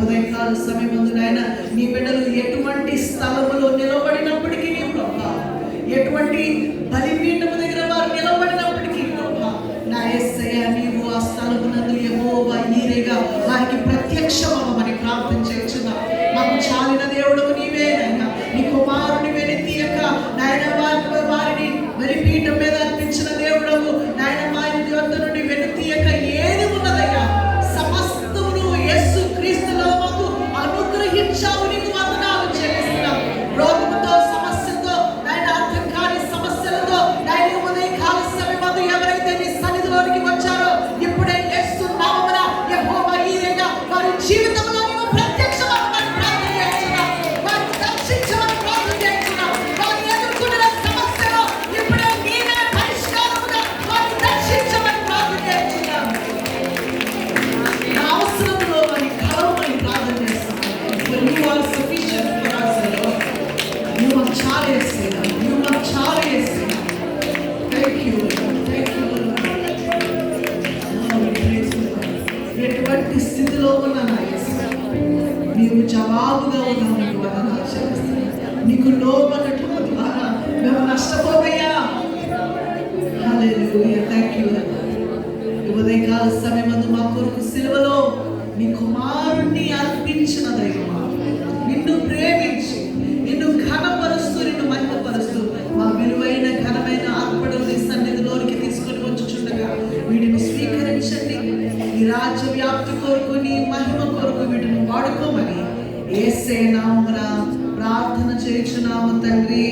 ఉదయకాల సమయమందు నాయన నీ బిడ్డలు ఎటువంటి స్థలములో నిలబడినప్పటికీ ప్రభా, ఎటువంటి బలిపీఠము దగ్గర వారు నిలబడినప్పటికీ ప్రభా, నా యేసయ్య నీవు ఆ స్థలమునందు యెహోవా ఈరేగా వారికి ప్రత్యక్షమని ప్రార్థన చేస్తున్నాం. మాకు చాలిన దేవుడు నీవే నాయన. నీ కుమారుని వెలితీయక నాయన వారిని బలిపీఠం మీద అర్పించిన దేవుడము నాయన, వారి వద్ద నుండి వెలితీయక ఏది ఉన్నదయ్యా సమస్తమును యేసు క్రీస్తులో మాకు అనుగ్రహించావు. నీకు వందనాలు చెల్లిస్తున్నాం. రోగముతో సమస్యతో నాయన, అర్థం కాని సమస్యలతో నాయన ఉదయకాల సమయమందు ఎవరైతే నీ సన్నిధిలోనికి వచ్చారో ఇప్పుడే యేసు నామమున యెహోవా ఈరేగా వారి జీవితంలో నీవు ప్రత్యక్షమని ప్రార్థన చేస్తున్నాం. వారిని దర్శించమని ప్రార్థన చేస్తున్నాం. వారు ఎదుర్కొన్న సమస్యలో ఇప్పుడే నీవే పరిష్కారముగా వారిని దర్శించమని ప్రార్థన చేస్తున్నాం. నా అవసరంలో వారిని కలవమని ప్రార్థన చేస్తున్నాం. You are sufficient for us, Lord. You are charged, you are charged. Thank you, thank you, Lord. ఎటువంటి స్థితిలో ఉన్నా నా యేసు నీవు జవాబుగా ఉన్నావు. నీకు వందనాలు చెల్లిస్తున్నాను. నీకు లోబడటం ద్వారా మేము నష్టపోవయ్యా. హల్లెలూయా, థ్యాంక్ యూ. ఉదయకాల సమయమందు మా కొరకు సిలువలో నీ కుమారుణ్ణి అర్పించిన దైవమా, నిన్ను ప్రేమించి నిన్ను ఘనపరుస్తూ నిన్ను మహిమపరుస్తూ మా విలువైన ఘనమైన అర్పణలు నీ సన్నిధిలోనికి తీసుకొని వచ్చుచుండగా వీటిని స్వీకరించండి. నీ రాజ్య వ్యాప్తి కొరకు నీ మహిమ కొరకు వీటిని వాడుకోమని యేసే నామమున ప్రార్థన చేయుచున్నాము తండ్రి.